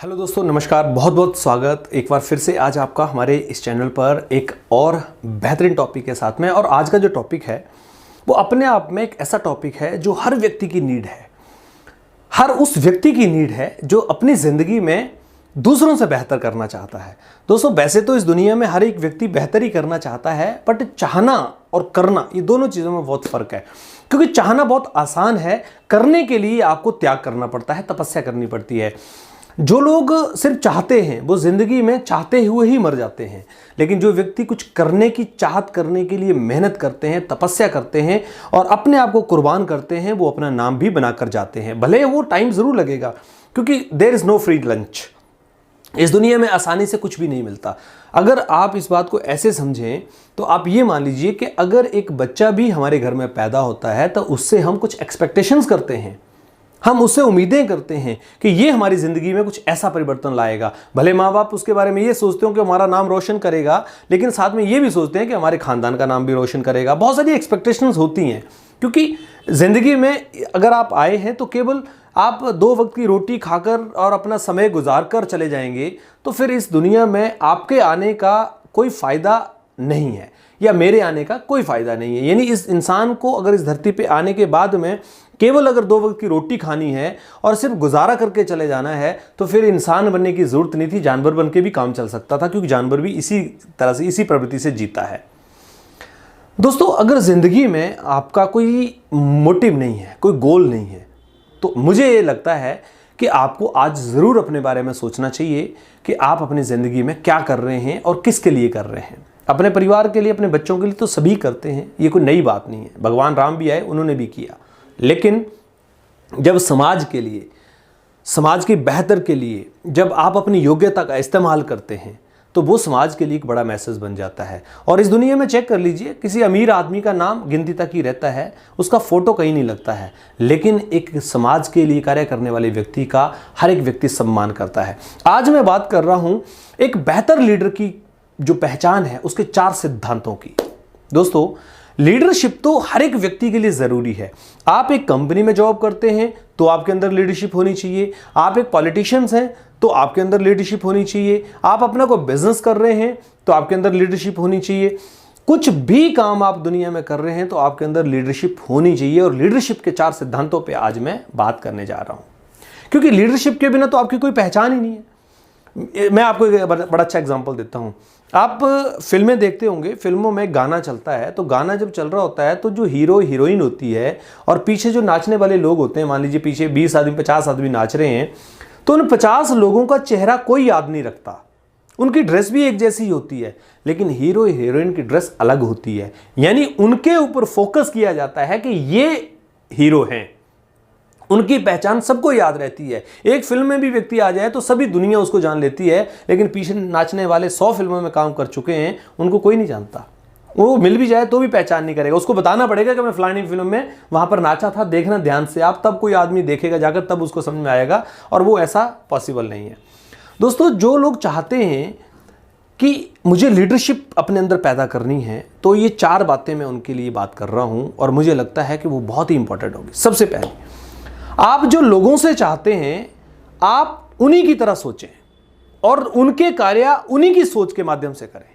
Hello दोस्तों, नमस्कार। बहुत बहुत स्वागत एक बार फिर से आज आपका हमारे इस चैनल पर एक और बेहतरीन टॉपिक के साथ में। और आज का जो टॉपिक है वो अपने आप में एक ऐसा टॉपिक है जो हर व्यक्ति की नीड है, हर उस व्यक्ति की नीड है जो अपनी ज़िंदगी में दूसरों से बेहतर करना चाहता है। दोस्तों, वैसे तो इस दुनिया में हर एक व्यक्ति बेहतर ही करना चाहता है, बट चाहना और करना, ये दोनों चीज़ों में बहुत फ़र्क है। क्योंकि चाहना बहुत आसान है, करने के लिए आपको त्याग करना पड़ता है, तपस्या करनी पड़ती है। जो लोग सिर्फ चाहते हैं वो जिंदगी में चाहते हुए ही मर जाते हैं, लेकिन जो व्यक्ति कुछ करने की चाहत करने के लिए मेहनत करते हैं, तपस्या करते हैं और अपने आप को कुर्बान करते हैं, वो अपना नाम भी बनाकर जाते हैं। भले वो टाइम जरूर लगेगा, क्योंकि there is no free lunch. इस दुनिया में आसानी से कुछ भी नहीं मिलता। अगर आप इस बात को ऐसे समझें तो आप ये मान लीजिए कि अगर एक बच्चा भी हमारे घर में पैदा होता है तो उससे हम कुछ एक्सपेक्टेशंस करते हैं, हम उससे उम्मीदें करते हैं कि ये हमारी ज़िंदगी में कुछ ऐसा परिवर्तन लाएगा। भले माँ बाप उसके बारे में ये सोचते हो कि हमारा नाम रोशन करेगा, लेकिन साथ में ये भी सोचते हैं कि हमारे ख़ानदान का नाम भी रोशन करेगा। बहुत सारी एक्सपेक्टेशंस होती हैं, क्योंकि ज़िंदगी में अगर आप आए हैं तो केवल आप 2 वक्त की रोटी खाकर और अपना समय गुजार कर चले जाएंगे, तो फिर इस दुनिया में आपके आने का कोई फ़ायदा नहीं है, या मेरे आने का कोई फ़ायदा नहीं है। यानी इस इंसान को अगर इस धरती पे आने के बाद में केवल अगर 2 वक्त की रोटी खानी है और सिर्फ गुजारा करके चले जाना है, तो फिर इंसान बनने की ज़रूरत नहीं थी, जानवर बन के भी काम चल सकता था, क्योंकि जानवर भी इसी तरह से, इसी प्रवृत्ति से जीता है। दोस्तों, अगर ज़िंदगी में आपका कोई मोटिव नहीं है, कोई गोल नहीं है, तो मुझे ये लगता है कि आपको आज ज़रूर अपने बारे में सोचना चाहिए कि आप अपनी ज़िंदगी में क्या कर रहे हैं और किसके लिए कर रहे हैं। अपने परिवार के लिए, अपने बच्चों के लिए तो सभी करते हैं, ये कोई नई बात नहीं है। भगवान राम भी आए, उन्होंने भी किया। लेकिन जब समाज के लिए, समाज के बेहतर के लिए जब आप अपनी योग्यता का इस्तेमाल करते हैं, तो वो समाज के लिए एक बड़ा मैसेज बन जाता है। और इस दुनिया में चेक कर लीजिए, किसी अमीर आदमी का नाम गिनती तक ही रहता है, उसका फोटो कहीं नहीं लगता है, लेकिन एक समाज के लिए कार्य करने वाले व्यक्ति का हर एक व्यक्ति सम्मान करता है। आज मैं बात कर रहा हूं एक बेहतर लीडर की जो पहचान है, उसके 4 सिद्धांतों की। दोस्तों, लीडरशिप तो हर एक व्यक्ति के लिए ज़रूरी है। आप एक कंपनी में जॉब करते हैं तो आपके अंदर लीडरशिप होनी चाहिए। आप एक पॉलिटिशियंस हैं तो आपके अंदर लीडरशिप होनी चाहिए। आप अपना कोई बिजनेस कर रहे हैं तो आपके अंदर लीडरशिप होनी चाहिए। कुछ भी काम आप दुनिया में कर रहे हैं तो आपके अंदर लीडरशिप होनी चाहिए। और लीडरशिप के 4 सिद्धांतों पर आज मैं बात करने जा रहा हूँ, क्योंकि लीडरशिप के बिना तो आपकी कोई पहचान ही नहीं है। मैं आपको एक बड़ा अच्छा एग्जाम्पल देता हूँ। आप फिल्में देखते होंगे, फिल्मों में गाना चलता है, तो गाना जब चल रहा होता है तो जो हीरो हीरोइन होती है और पीछे जो नाचने वाले लोग होते हैं, मान लीजिए पीछे 20 आदमी 50 आदमी नाच रहे हैं, तो उन 50 लोगों का चेहरा कोई याद नहीं रखता। उनकी ड्रेस भी एक जैसी होती है, लेकिन हीरो हीरोइन की ड्रेस अलग होती है। यानी उनके ऊपर फोकस किया जाता है कि ये हीरो हैं, उनकी पहचान सबको याद रहती है। एक फिल्म में भी व्यक्ति आ जाए तो सभी दुनिया उसको जान लेती है, लेकिन पीछे नाचने वाले 100 फिल्मों में काम कर चुके हैं, उनको कोई नहीं जानता। वो मिल भी जाए तो भी पहचान नहीं करेगा। उसको बताना पड़ेगा कि मैं फलानी फिल्म में वहां पर नाचा था, देखना ध्यान से आप, तब कोई आदमी देखेगा जाकर, तब उसको समझ में आएगा। और वो ऐसा पॉसिबल नहीं है। दोस्तों, जो लोग चाहते हैं कि मुझे लीडरशिप अपने अंदर पैदा करनी है, तो ये 4 बातें मैं उनके लिए बात कर रहा हूं और मुझे लगता है कि वो बहुत ही इंपॉर्टेंट होगी। सबसे पहले, आप जो लोगों से चाहते हैं आप उन्हीं की तरह सोचें और उनके कार्य उन्हीं की सोच के माध्यम से करें।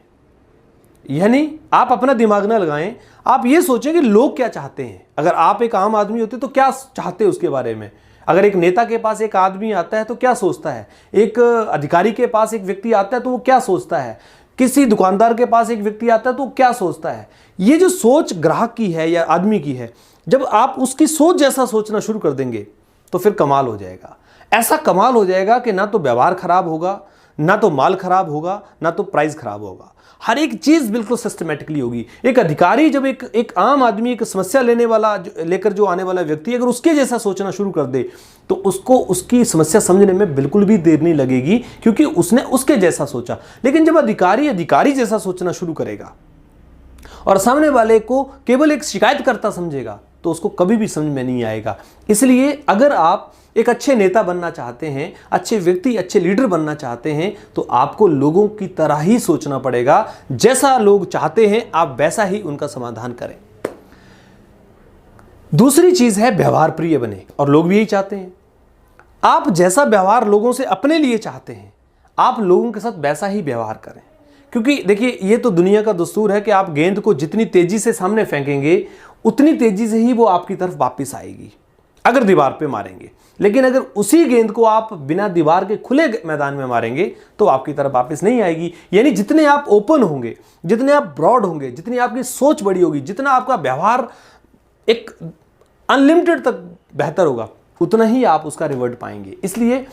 यानी आप अपना दिमाग ना लगाएं, आप ये सोचें कि लोग क्या चाहते हैं। अगर आप एक आम आदमी होते तो क्या चाहते हैं उसके बारे में। अगर एक नेता के पास एक आदमी आता है तो क्या सोचता है, एक अधिकारी के पास एक व्यक्ति आता है तो वो क्या सोचता है, किसी दुकानदार के पास एक व्यक्ति आता है तो क्या सोचता है। ये जो सोच ग्राहक की है या आदमी की है, जब आप उसकी सोच जैसा सोचना शुरू कर देंगे तो फिर कमाल हो जाएगा। ऐसा कमाल हो जाएगा कि ना तो व्यवहार खराब होगा, ना तो माल खराब होगा, ना तो प्राइस खराब होगा। हर एक चीज बिल्कुल सिस्टमेटिकली होगी। एक अधिकारी जब एक आम आदमी, एक समस्या लेकर जो आने वाला व्यक्ति अगर उसके जैसा सोचना शुरू कर दे तो उसको उसकी समस्या समझने में बिल्कुल भी देर नहीं लगेगी, क्योंकि उसने उसके जैसा सोचा। लेकिन जब अधिकारी जैसा सोचना शुरू करेगा और सामने वाले को केवल एक शिकायतकर्ता समझेगा, तो उसको कभी भी समझ में नहीं आएगा। इसलिए अगर आप एक अच्छे नेता बनना चाहते हैं, अच्छे व्यक्ति, अच्छे लीडर बनना चाहते हैं, तो आपको लोगों की तरह ही सोचना पड़ेगा। जैसा लोग चाहते हैं आप वैसा ही उनका समाधान करें। दूसरी चीज है व्यवहार प्रिय बने, और लोग भी यही चाहते हैं। आप जैसा व्यवहार लोगों से अपने लिए चाहते हैं, आप लोगों के साथ वैसा ही व्यवहार करें। क्योंकि देखिए, ये तो दुनिया का दस्तूर है कि आप गेंद को जितनी तेजी से सामने फेंकेंगे उतनी तेजी से ही वो आपकी तरफ वापस आएगी, अगर दीवार पे मारेंगे। लेकिन अगर उसी गेंद को आप बिना दीवार के खुले मैदान में मारेंगे तो आपकी तरफ वापस नहीं आएगी। यानी जितने आप ओपन होंगे, जितने आप ब्रॉड होंगे, जितनी आपकी सोच बड़ी होगी, जितना आपका व्यवहार एक अनलिमिटेड तक बेहतर होगा, उतना ही आप उसका रिवर्ट पाएंगे। इसलिए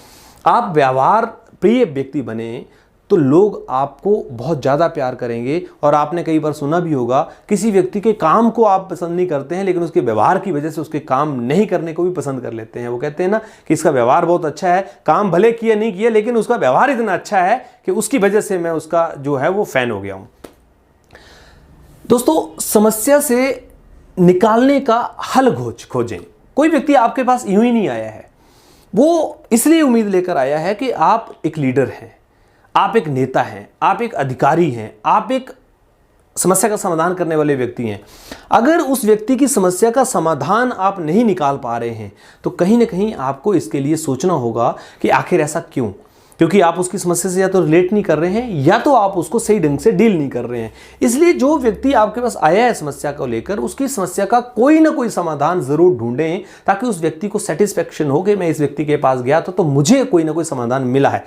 आप व्यवहार प्रिय व्यक्ति बने तो लोग आपको बहुत ज़्यादा प्यार करेंगे। और आपने कई बार सुना भी होगा, किसी व्यक्ति के काम को आप पसंद नहीं करते हैं, लेकिन उसके व्यवहार की वजह से उसके काम नहीं करने को भी पसंद कर लेते हैं। वो कहते हैं ना कि इसका व्यवहार बहुत अच्छा है, काम भले किया नहीं किया, लेकिन उसका व्यवहार इतना अच्छा है कि उसकी वजह से मैं उसका जो है वो फैन हो गया हूँ। दोस्तों, समस्या से निकालने का हल खोजें। कोई व्यक्ति आपके पास यूं ही नहीं आया है, वो इसलिए उम्मीद लेकर आया है कि आप एक लीडर हैं, आप एक नेता हैं, आप एक अधिकारी हैं, आप एक समस्या का समाधान करने वाले व्यक्ति हैं। अगर उस व्यक्ति की समस्या का समाधान आप नहीं निकाल पा रहे हैं तो कहीं ना कहीं आपको इसके लिए सोचना होगा कि आखिर ऐसा क्यों। क्योंकि आप उसकी समस्या से या तो रिलेट नहीं कर रहे हैं या तो आप उसको सही ढंग से डील नहीं कर रहे हैं। इसलिए जो व्यक्ति आपके पास आया है समस्या को लेकर, उसकी समस्या का कोई ना कोई समाधान जरूर ढूंढें, ताकि उस व्यक्ति को सेटिस्फेक्शन हो कि मैं इस व्यक्ति के पास गया तो मुझे कोई ना कोई समाधान मिला है।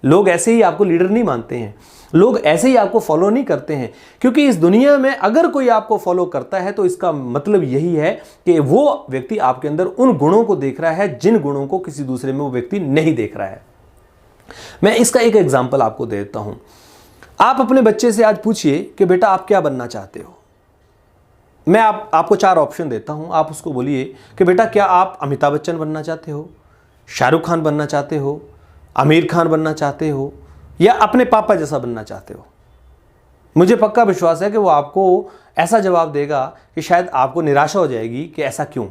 लोग ऐसे ही आपको लीडर नहीं मानते हैं, लोग ऐसे ही आपको फॉलो नहीं करते हैं। क्योंकि इस दुनिया में अगर कोई आपको फॉलो करता है तो इसका मतलब यही है कि वो व्यक्ति आपके अंदर उन गुणों को देख रहा है जिन गुणों को किसी दूसरे में वो व्यक्ति नहीं देख रहा है। मैं इसका एक एग्जाम्पल आपको दे देता हूं। आप अपने बच्चे से आज पूछिए कि बेटा आप क्या बनना चाहते हो। मैं आपको 4 ऑप्शन देता हूं, आप उसको बोलिए कि बेटा क्या आप अमिताभ बच्चन बनना चाहते हो, शाहरुख खान बनना चाहते हो, आमिर खान बनना चाहते हो, या अपने पापा जैसा बनना चाहते हो। मुझे पक्का विश्वास है कि वो आपको ऐसा जवाब देगा कि शायद आपको निराशा हो जाएगी कि ऐसा क्यों।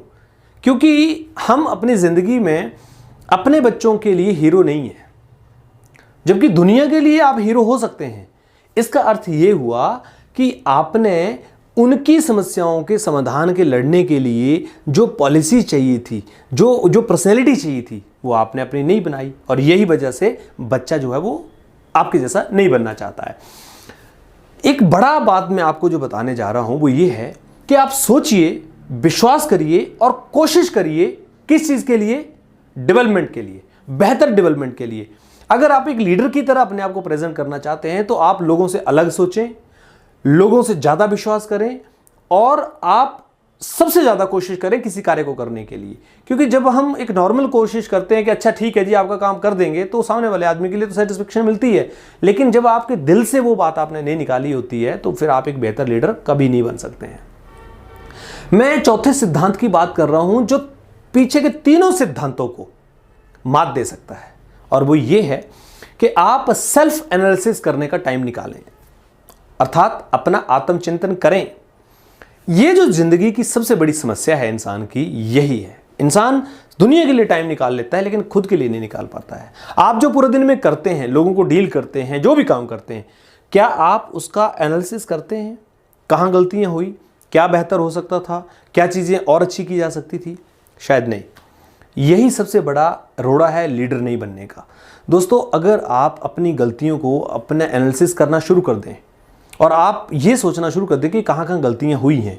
क्योंकि हम अपनी ज़िंदगी में अपने बच्चों के लिए हीरो नहीं हैं, जबकि दुनिया के लिए आप हीरो हो सकते हैं। इसका अर्थ ये हुआ कि आपने उनकी समस्याओं के समाधान के लड़ने के लिए जो पॉलिसी चाहिए थी, जो पर्सनैलिटी चाहिए थी, वो आपने अपनी नहीं बनाई। और यही वजह से बच्चा जो है वो आपके जैसा नहीं बनना चाहता है। एक बड़ा बात मैं आपको जो बताने जा रहा हूं वो ये है कि आप सोचिए, विश्वास करिए और कोशिश करिए किस चीज़ के लिए? डेवलपमेंट के लिए, बेहतर डेवलपमेंट के लिए। अगर आप एक लीडर की तरह अपने आप को प्रेजेंट करना चाहते हैं तो आप लोगों से अलग सोचें, लोगों से ज़्यादा विश्वास करें और आप सबसे ज़्यादा कोशिश करें किसी कार्य को करने के लिए। क्योंकि जब हम एक नॉर्मल कोशिश करते हैं कि अच्छा ठीक है जी आपका काम कर देंगे, तो सामने वाले आदमी के लिए तो सेटिस्फेक्शन मिलती है, लेकिन जब आपके दिल से वो बात आपने नहीं निकाली होती है तो फिर आप एक बेहतर लीडर कभी नहीं बन सकते हैं। मैं चौथे सिद्धांत की बात कर रहा हूं जो पीछे के तीनों सिद्धांतों को मात दे सकता है, और वो ये है कि आप सेल्फ एनालिसिस करने का टाइम निकालें, अर्थात अपना आत्मचिंतन करें। ये जो जिंदगी की सबसे बड़ी समस्या है इंसान की, यही है। इंसान दुनिया के लिए टाइम निकाल लेता है लेकिन खुद के लिए नहीं निकाल पाता है। आप जो पूरे दिन में करते हैं, लोगों को डील करते हैं, जो भी काम करते हैं, क्या आप उसका एनालिसिस करते हैं? कहाँ गलतियां हुई, क्या बेहतर हो सकता था, क्या चीज़ें और अच्छी की जा सकती थी? शायद नहीं। यही सबसे बड़ा रोड़ा है लीडर नहीं बनने का। दोस्तों, अगर आप अपनी गलतियों को अपने एनालिसिस करना शुरू कर दें और आप ये सोचना शुरू कर दें कि कहाँ कहाँ गलतियाँ हुई हैं,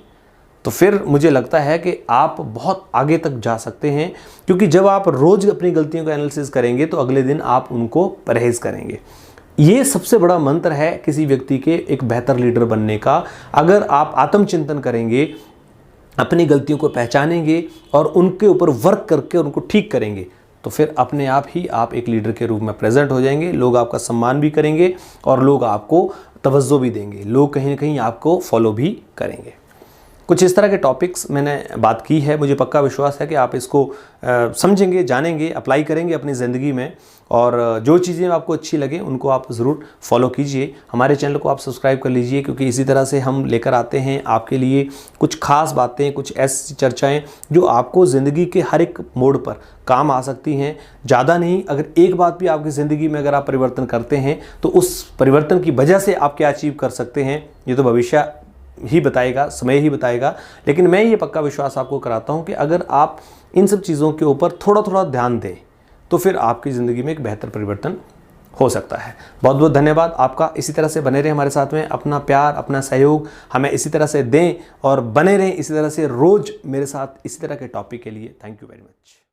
तो फिर मुझे लगता है कि आप बहुत आगे तक जा सकते हैं। क्योंकि जब आप रोज़ अपनी गलतियों का एनालिसिस करेंगे तो अगले दिन आप उनको परहेज़ करेंगे। ये सबसे बड़ा मंत्र है किसी व्यक्ति के एक बेहतर लीडर बनने का। अगर आप आत्मचिंतन करेंगे, अपनी गलतियों को पहचानेंगे और उनके ऊपर वर्क करके उनको ठीक करेंगे, तो फिर अपने आप ही आप एक लीडर के रूप में प्रेजेंट हो जाएंगे। लोग आपका सम्मान भी करेंगे और लोग आपको तवज्जो भी देंगे, लोग कहीं ना कहीं आपको फॉलो भी करेंगे। कुछ इस तरह के टॉपिक्स मैंने बात की है। मुझे पक्का विश्वास है कि आप इसको समझेंगे, जानेंगे, अप्लाई करेंगे अपनी ज़िंदगी में, और जो चीज़ें आपको अच्छी लगे उनको आप ज़रूर फॉलो कीजिए। हमारे चैनल को आप सब्सक्राइब कर लीजिए, क्योंकि इसी तरह से हम लेकर आते हैं आपके लिए कुछ खास बातें, कुछ ऐसी चर्चाएं जो आपको ज़िंदगी के हर एक मोड़ पर काम आ सकती हैं। ज़्यादा नहीं, अगर एक बात भी आपकी ज़िंदगी में अगर आप परिवर्तन करते हैं तो उस परिवर्तन की वजह से आप क्या अचीव कर सकते हैं ये तो भविष्य ही बताएगा, समय ही बताएगा। लेकिन मैं ये पक्का विश्वास आपको कराता हूँ कि अगर आप इन सब चीज़ों के ऊपर थोड़ा थोड़ा ध्यान दें तो फिर आपकी ज़िंदगी में एक बेहतर परिवर्तन हो सकता है। बहुत बहुत धन्यवाद आपका। इसी तरह से बने रहें हमारे साथ में, अपना प्यार, अपना सहयोग हमें इसी तरह से दें और बने रहें इसी तरह से रोज़ मेरे साथ इसी तरह के टॉपिक के लिए। Thank you very much.